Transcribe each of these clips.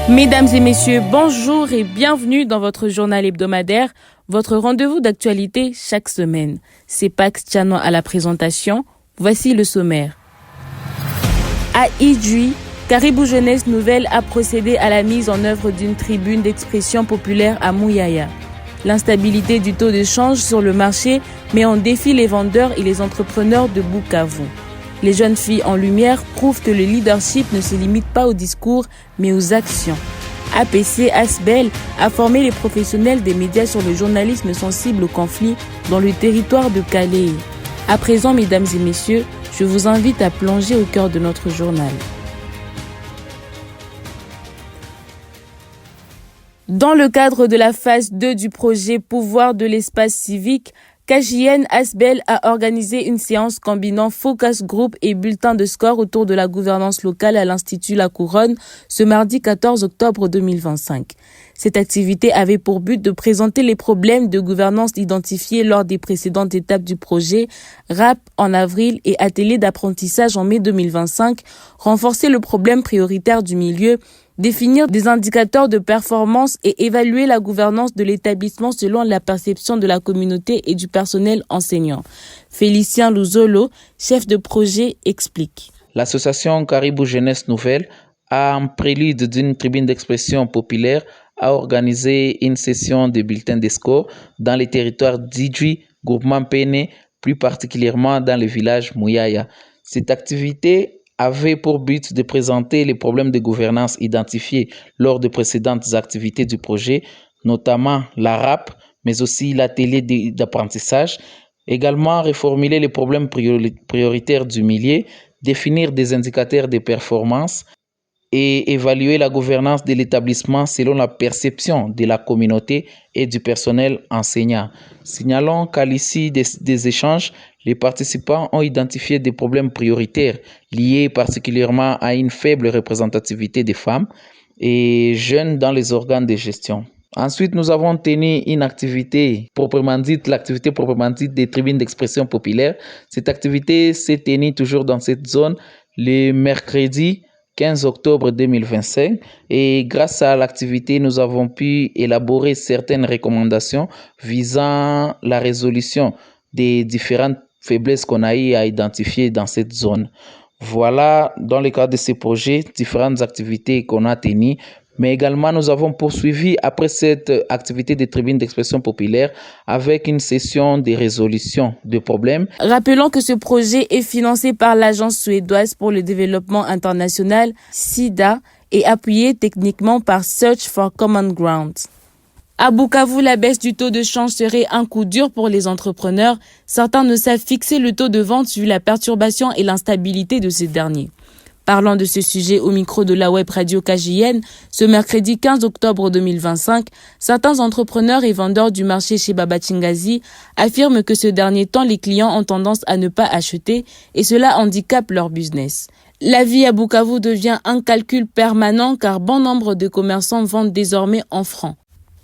Mesdames et messieurs, bonjour et bienvenue dans votre journal hebdomadaire, votre rendez-vous d'actualité chaque semaine. C'est Pax Tiano à la présentation. Voici le sommaire. À Idjouy, Caribou Jeunesse Nouvelle a procédé à la mise en œuvre d'une tribune d'expression populaire à Mouyaya. L'instabilité du taux de change sur le marché met en défi les vendeurs et les entrepreneurs de Bukavu. Les jeunes filles en lumière prouvent que le leadership ne se limite pas aux discours, mais aux actions. APC Asbel a formé les professionnels des médias sur le journalisme sensible au conflit dans le territoire de Calais. À présent, mesdames et messieurs, je vous invite à plonger au cœur de notre journal. Dans le cadre de la phase 2 du projet Pouvoir de l'espace civique, KJN Asbel a organisé une séance combinant focus group et bulletin de score autour de la gouvernance locale à l'Institut La Couronne ce mardi 14 octobre 2025. Cette activité avait pour but de présenter les problèmes de gouvernance identifiés lors des précédentes étapes du projet, RAP en avril et atelier d'apprentissage en mai 2025, renforcer le problème prioritaire du milieu, définir des indicateurs de performance et évaluer la gouvernance de l'établissement selon la perception de la communauté et du personnel enseignant. Félicien Louzolo, chef de projet, explique. L'association Caribou Jeunesse Nouvelle a, en prélude d'une tribune d'expression populaire, a organisé une session de bulletins de score dans les territoires d'Idjouy, groupement Péné, plus particulièrement dans le village Mouyaya. Cette activité avait pour but de présenter les problèmes de gouvernance identifiés lors de précédentes activités du projet, notamment la RAP, mais aussi l'atelier d'apprentissage, également reformuler les problèmes prioritaires du milieu, définir des indicateurs de performance et évaluer la gouvernance de l'établissement selon la perception de la communauté et du personnel enseignant. Signalons qu'à l'issue des échanges, les participants ont identifié des problèmes prioritaires liés particulièrement à une faible représentativité des femmes et jeunes dans les organes de gestion. Ensuite, nous avons tenu une activité proprement dite, l'activité proprement dite des tribunes d'expression populaire. Cette activité s'est tenue toujours dans cette zone le mercredi 15 octobre 2025 et grâce à l'activité, nous avons pu élaborer certaines recommandations visant la résolution des différentes faiblesses qu'on a eu à identifier dans cette zone. Voilà, dans le cadre de ces projets, différentes activités qu'on a tenues, mais également nous avons poursuivi après cette activité de tribune d'expression populaire avec une session de résolution de problèmes. Rappelons que ce projet est financé par l'Agence suédoise pour le développement international, SIDA, et appuyé techniquement par Search for Common Ground. À Bukavu, la baisse du taux de change serait un coup dur pour les entrepreneurs. Certains ne savent fixer le taux de vente vu la perturbation et l'instabilité de ces derniers. Parlant de ce sujet au micro de la web radio KJN, ce mercredi 15 octobre 2025, certains entrepreneurs et vendeurs du marché chez Baba Chingazi affirment que ce dernier temps, les clients ont tendance à ne pas acheter et cela handicape leur business. La vie à Bukavu devient un calcul permanent car bon nombre de commerçants vendent désormais en francs.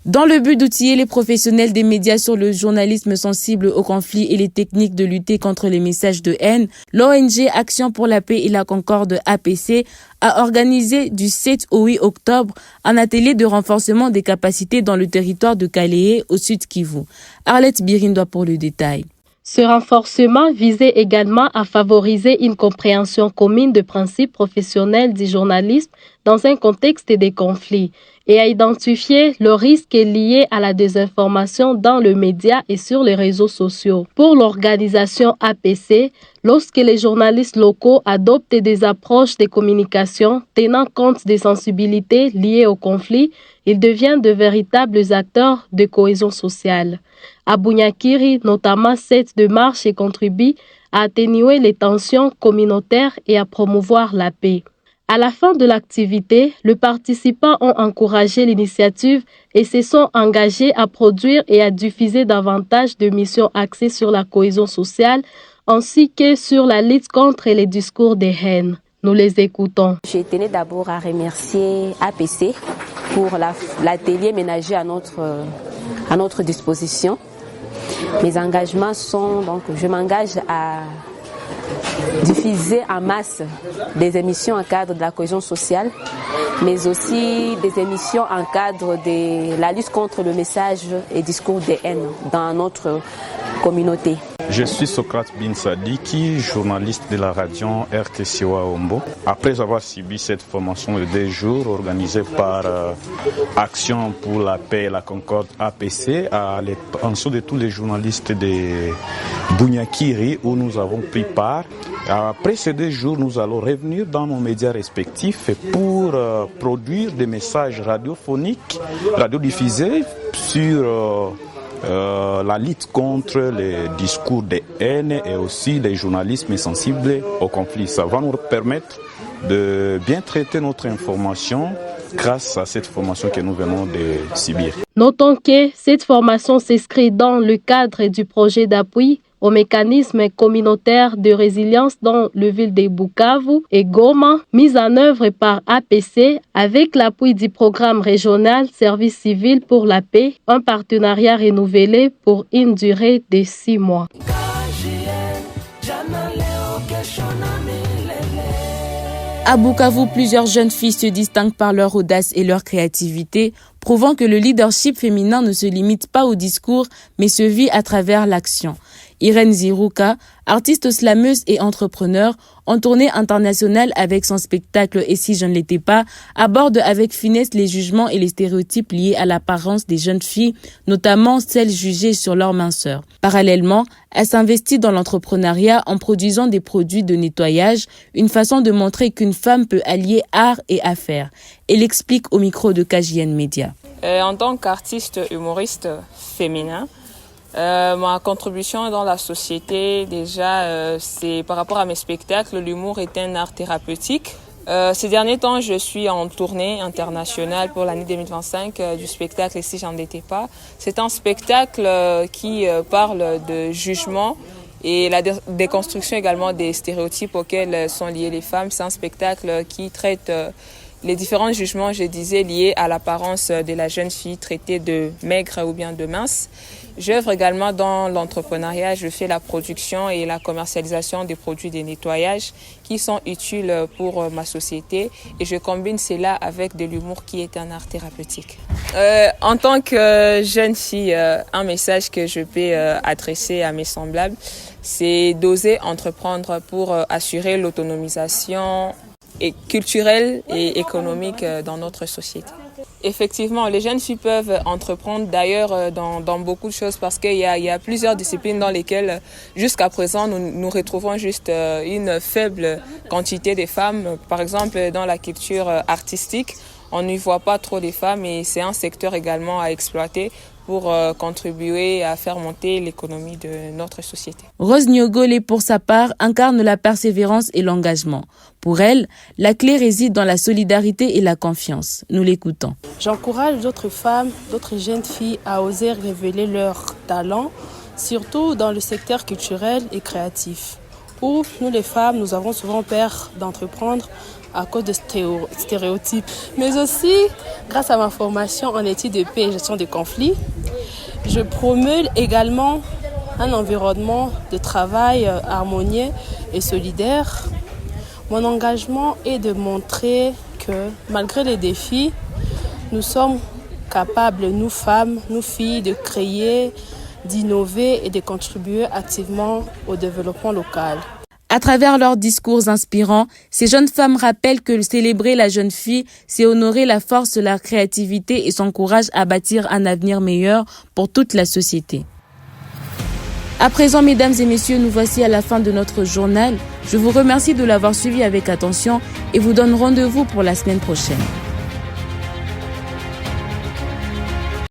Dans le but d'outiller les professionnels des médias sur le journalisme sensible au conflit et les techniques de lutter contre les messages de haine, l'ONG Action pour la paix et la concorde APC a organisé du 7 au 8 octobre un atelier de renforcement des capacités dans le territoire de Calais au Sud Kivu. Arlette Birindois pour le détail. Ce renforcement visait également à favoriser une compréhension commune de principes professionnels du journalisme dans un contexte de conflit et à identifier le risque lié à la désinformation dans le média et sur les réseaux sociaux. Pour l'organisation APC, lorsque les journalistes locaux adoptent des approches de communication tenant compte des sensibilités liées au conflit, ils deviennent de véritables acteurs de cohésion sociale. À Bunyakiri, notamment, cette démarche contribue à atténuer les tensions communautaires et à promouvoir la paix. À la fin de l'activité, les participants ont encouragé l'initiative et se sont engagés à produire et à diffuser davantage de missions axées sur la cohésion sociale ainsi que sur la lutte contre les discours de haine. Nous les écoutons. Je tenais d'abord à remercier APC pour l'atelier ménagé à notre disposition. Mes engagements sont, donc je m'engage à diffuser en masse des émissions en cadre de la cohésion sociale, mais aussi des émissions en cadre de la lutte contre le message et discours de haine dans notre communauté. Je suis Socrate Bin Sadiki, journaliste de la radio RTC Waombo. Après avoir subi cette formation de 2 jours organisée par Action pour la paix et la concorde APC, à l'attention de tous les journalistes de Bunyakiri où nous avons pris part. Après ces 2 jours, nous allons revenir dans nos médias respectifs pour produire des messages radiophoniques, radiodiffusés sur la lutte contre les discours de haine et aussi les journalismes sensibles au conflit. Ça va nous permettre de bien traiter notre information grâce à cette formation que nous venons de subir. Notons que cette formation s'inscrit dans le cadre du projet d'appui au mécanisme communautaire de résilience dans le ville de Bukavu et Goma, mise en œuvre par APC avec l'appui du programme régional Service civil pour la paix, un partenariat renouvelé pour une durée de 6 mois. À Bukavu, plusieurs jeunes filles se distinguent par leur audace et leur créativité, prouvant que le leadership féminin ne se limite pas au discours, mais se vit à travers l'action. Irène Zirouka, artiste slameuse et entrepreneur, en tournée internationale avec son spectacle « Et si je ne l'étais pas », aborde avec finesse les jugements et les stéréotypes liés à l'apparence des jeunes filles, notamment celles jugées sur leur minceur. Parallèlement, elle s'investit dans l'entrepreneuriat en produisant des produits de nettoyage, une façon de montrer qu'une femme peut allier art et affaires. Elle explique au micro de KJN Média. En tant qu'artiste humoriste féminin, ma contribution dans la société, déjà, c'est par rapport à mes spectacles. L'humour est un art thérapeutique. Ces derniers temps, je suis en tournée internationale pour l'année 2025 du spectacle « Et si j'en étais pas ». C'est un spectacle qui parle de jugement et la déconstruction également des stéréotypes auxquels sont liées les femmes. C'est un spectacle qui traite les différents jugements, je disais, liés à l'apparence de la jeune fille traitée de maigre ou bien de mince. J'œuvre également dans l'entrepreneuriat. Je fais la production et la commercialisation des produits de nettoyage qui sont utiles pour ma société et je combine cela avec de l'humour qui est un art thérapeutique. En tant que jeune fille, un message que je peux adresser à mes semblables, c'est d'oser entreprendre pour assurer l'autonomisation culturelle et économique dans notre société. Effectivement, les jeunes filles peuvent entreprendre d'ailleurs dans beaucoup de choses parce qu'il y a plusieurs disciplines dans lesquelles jusqu'à présent nous retrouvons juste une faible quantité de femmes. Par exemple, dans la culture artistique, on n'y voit pas trop les femmes et c'est un secteur également à exploiter pour contribuer à faire monter l'économie de notre société. Rose Nyogolé, pour sa part, incarne la persévérance et l'engagement. Pour elle, la clé réside dans la solidarité et la confiance. Nous l'écoutons. J'encourage d'autres femmes, d'autres jeunes filles à oser révéler leurs talents, surtout dans le secteur culturel et créatif, où nous les femmes, nous avons souvent peur d'entreprendre à cause de stéréotypes. Mais aussi, grâce à ma formation en études de paix et gestion des conflits, je promeux également un environnement de travail harmonieux et solidaire. Mon engagement est de montrer que malgré les défis, nous sommes capables, nous femmes, nous filles, de créer, d'innover et de contribuer activement au développement local. À travers leurs discours inspirants, ces jeunes femmes rappellent que célébrer la jeune fille, c'est honorer la force de leur créativité et son courage à bâtir un avenir meilleur pour toute la société. À présent, mesdames et messieurs, nous voici à la fin de notre journal. Je vous remercie de l'avoir suivi avec attention et vous donne rendez-vous pour la semaine prochaine.